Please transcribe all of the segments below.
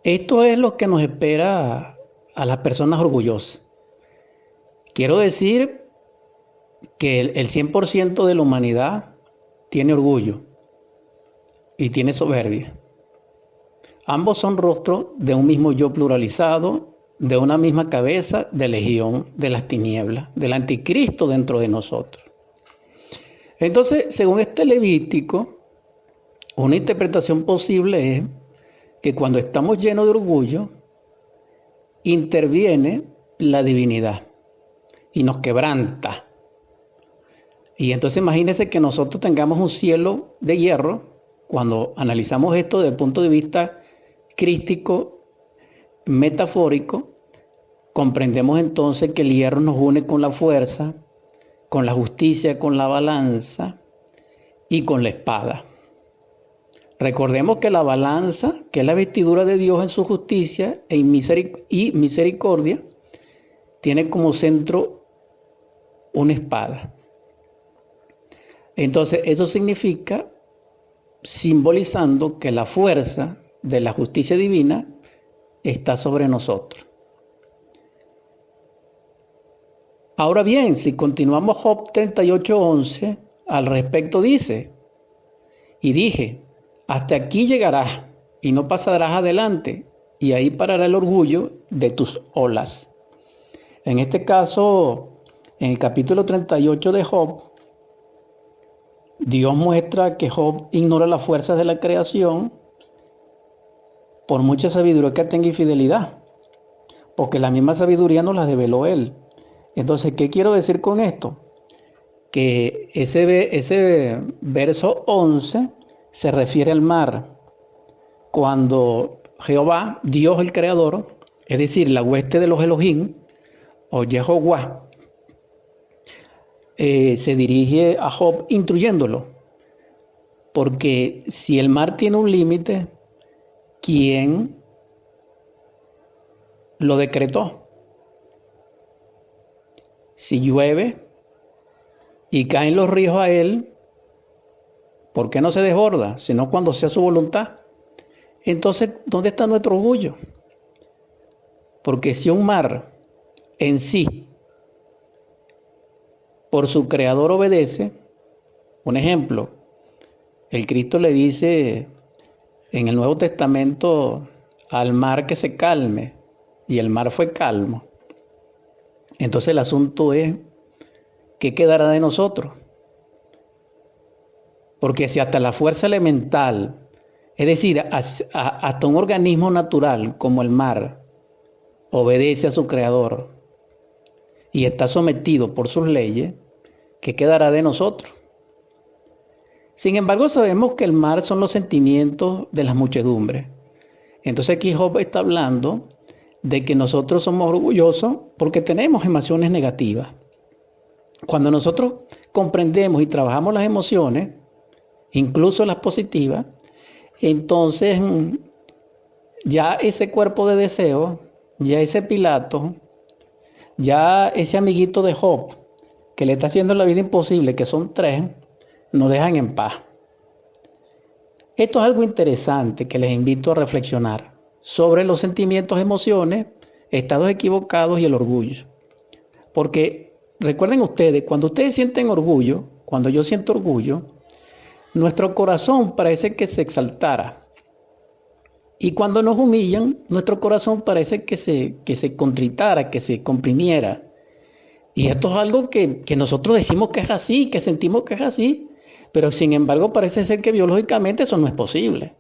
Esto es lo que nos espera a las personas orgullosas. Quiero decir que el 100% de la humanidad tiene orgullo y tiene soberbia. Ambos son rostros de un mismo yo pluralizado, de una misma cabeza de legión de las tinieblas, del anticristo dentro de nosotros. Entonces, según este Levítico, una interpretación posible es que cuando estamos llenos de orgullo, interviene la divinidad y nos quebranta. Y entonces imagínense que nosotros tengamos un cielo de hierro. Cuando analizamos esto desde el punto de vista crístico, metafórico, comprendemos entonces que el hierro nos une con la fuerza, con la justicia, con la balanza y con la espada. Recordemos que la balanza, que es la vestidura de Dios en su justicia y misericordia, tiene como centro una espada. Entonces, eso significa, simbolizando que la fuerza de la justicia divina está sobre nosotros. Ahora bien, si continuamos Job 38:11, al respecto dice, y dije, hasta aquí llegarás y no pasarás adelante, y ahí parará el orgullo de tus olas. En este caso, en el capítulo 38 de Job, Dios muestra que Job ignora las fuerzas de la creación por mucha sabiduría que tenga y fidelidad, porque la misma sabiduría nos la develó él. Entonces, ¿qué quiero decir con esto? Que ese verso 11 se refiere al mar. Cuando Jehová, Dios el Creador, es decir, la hueste de los Elohim, o Jehová, se dirige a Job instruyéndolo. Porque si el mar tiene un límite, ¿quién lo decretó? Si llueve y caen los ríos a él, ¿por qué no se desborda? Sino cuando sea su voluntad. Entonces, ¿dónde está nuestro orgullo? Porque si un mar en sí, por su creador obedece, un ejemplo, el Cristo le dice en el Nuevo Testamento al mar que se calme, y el mar fue calmo. Entonces el asunto es, ¿qué quedará de nosotros? Porque si hasta la fuerza elemental, es decir, hasta un organismo natural como el mar, obedece a su creador y está sometido por sus leyes, ¿qué quedará de nosotros? Sin embargo, sabemos que el mar son los sentimientos de las muchedumbres. Entonces aquí Job está hablando de que nosotros somos orgullosos porque tenemos emociones negativas. Cuando nosotros comprendemos y trabajamos las emociones, incluso las positivas, entonces ya ese cuerpo de deseo, ya ese Pilato, ya ese amiguito de Job que le está haciendo la vida imposible, que son tres, nos dejan en paz. Esto es algo interesante que les invito a reflexionar sobre los sentimientos, emociones, estados equivocados y el orgullo. Porque recuerden ustedes, cuando ustedes sienten orgullo, cuando yo siento orgullo, nuestro corazón parece que se exaltara. Y cuando nos humillan, nuestro corazón parece que se contritara, que se comprimiera. Y esto es algo que nosotros decimos que es así, que sentimos que es así, pero sin embargo parece ser que biológicamente eso no es posible.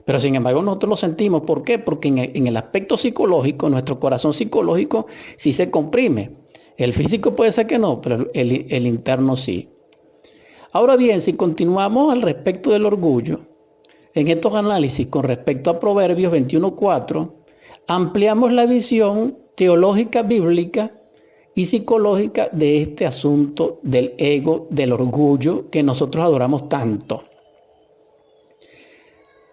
Pero sin embargo nosotros lo sentimos. ¿Por qué? Porque en el aspecto psicológico, nuestro corazón psicológico sí se comprime. El físico puede ser que no, pero el interno sí. Ahora bien, si continuamos al respecto del orgullo, en estos análisis con respecto a Proverbios 21:4, ampliamos la visión teológica bíblica y psicológica de este asunto del ego, del orgullo que nosotros adoramos tanto.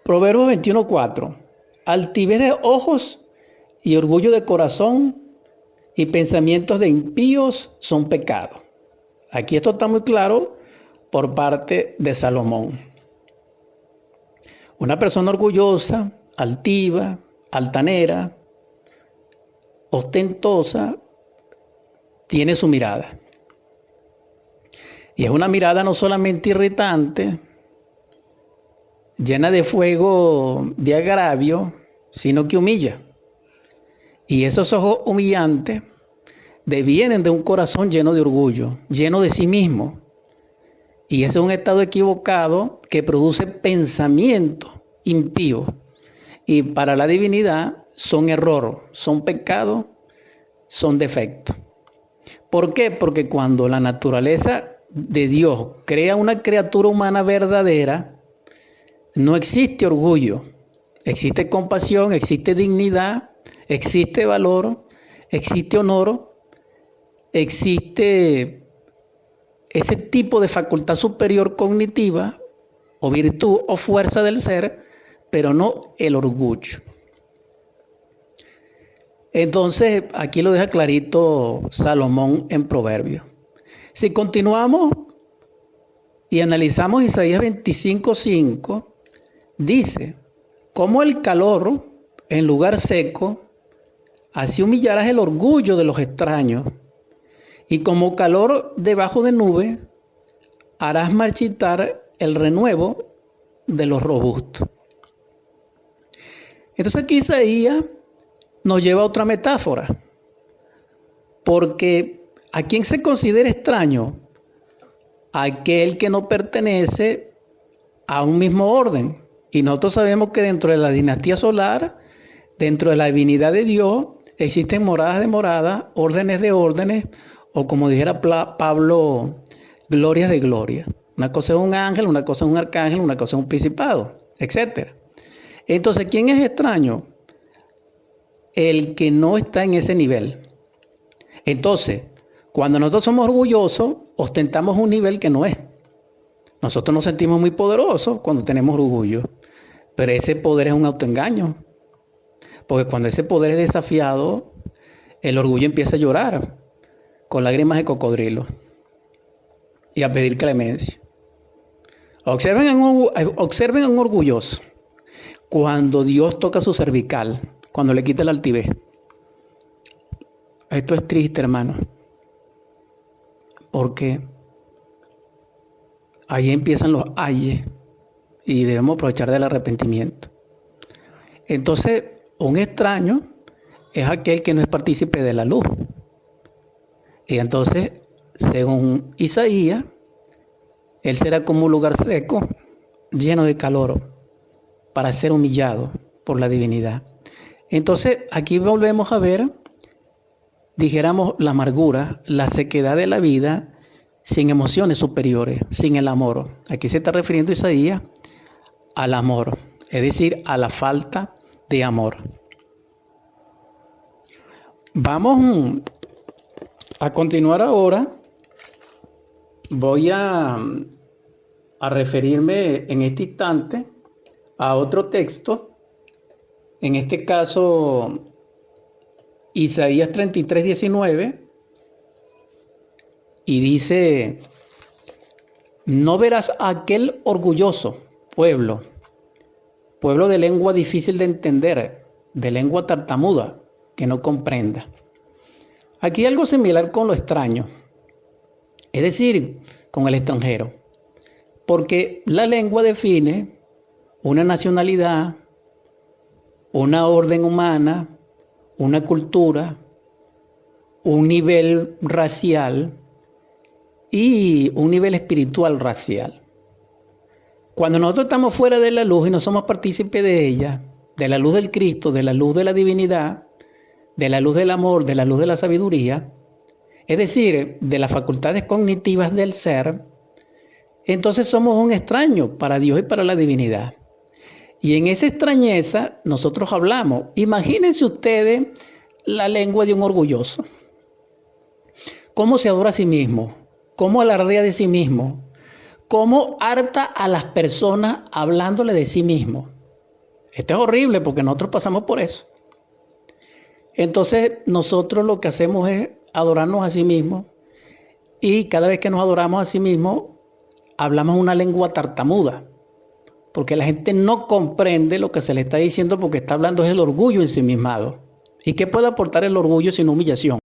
Proverbios 21:4, altivez de ojos y orgullo de corazón y pensamientos de impíos son pecado. Aquí esto está muy claro por parte de Salomón. Una persona orgullosa, altiva, altanera, ostentosa, tiene su mirada. Y es una mirada no solamente irritante, llena de fuego de agravio, sino que humilla. Y esos ojos humillantes devienen de un corazón lleno de orgullo, lleno de sí mismo. Y ese es un estado equivocado que produce pensamientos impíos. Y para la divinidad son error, son pecado, son defectos. ¿Por qué? Porque cuando la naturaleza de Dios crea una criatura humana verdadera, no existe orgullo, existe compasión, existe dignidad, existe valor, existe honor, existe ese tipo de facultad superior cognitiva o virtud o fuerza del ser, pero no el orgullo. Entonces, aquí lo deja clarito Salomón en Proverbios. Si continuamos y analizamos Isaías 25:5, dice, como el calor en lugar seco, así humillarás el orgullo de los extraños, y como calor debajo de nube, harás marchitar el renuevo de los robustos. Entonces aquí Isaías nos lleva a otra metáfora, porque ¿a quién se considera extraño? Aquel que no pertenece a un mismo orden. Y nosotros sabemos que dentro de la dinastía solar, dentro de la divinidad de Dios, existen moradas de moradas, órdenes de órdenes, o como dijera Pablo, glorias de gloria. Una cosa es un ángel, una cosa es un arcángel, una cosa es un principado, etc. Entonces, ¿quién es extraño? El que no está en ese nivel. Entonces, cuando nosotros somos orgullosos, ostentamos un nivel que no es. Nosotros nos sentimos muy poderosos cuando tenemos orgullo, pero ese poder es un autoengaño. Porque cuando ese poder es desafiado, el orgullo empieza a llorar con lágrimas de cocodrilo y a pedir clemencia. Observen a un orgulloso. Cuando Dios toca su cervical, cuando le quita el altivez. Esto es triste, hermano. Porque ahí empiezan los ayes y debemos aprovechar del arrepentimiento. Entonces, un extraño es aquel que no es partícipe de la luz. Y entonces, según Isaías, él será como un lugar seco, lleno de calor, para ser humillado por la divinidad. Entonces, aquí volvemos a ver, dijéramos, la amargura, la sequedad de la vida, sin emociones superiores, sin el amor. Aquí se está refiriendo Isaías al amor, es decir, a la falta de amor. Vamos a continuar ahora. Voy a referirme en este instante a otro texto, en este caso Isaías 33:19, y dice, no verás a aquel orgulloso pueblo de lengua difícil de entender, de lengua tartamuda, que no comprenda. Aquí hay algo similar con lo extraño, es decir, con el extranjero, porque la lengua define una nacionalidad, una orden humana, una cultura, un nivel racial y un nivel espiritual racial. Cuando nosotros estamos fuera de la luz y no somos partícipes de ella, de la luz del Cristo, de la luz de la divinidad, de la luz del amor, de la luz de la sabiduría, es decir, de las facultades cognitivas del ser, entonces somos un extraño para Dios y para la divinidad. Y en esa extrañeza nosotros hablamos. Imagínense ustedes la lengua de un orgulloso. Cómo se adora a sí mismo, cómo alardea de sí mismo, cómo harta a las personas hablándole de sí mismo. Esto es horrible porque nosotros pasamos por eso. Entonces nosotros lo que hacemos es adorarnos a sí mismos, y cada vez que nos adoramos a sí mismos hablamos una lengua tartamuda, porque la gente no comprende lo que se le está diciendo porque está hablando es el orgullo ensimismado. ¿Y qué puede aportar el orgullo sin humillación?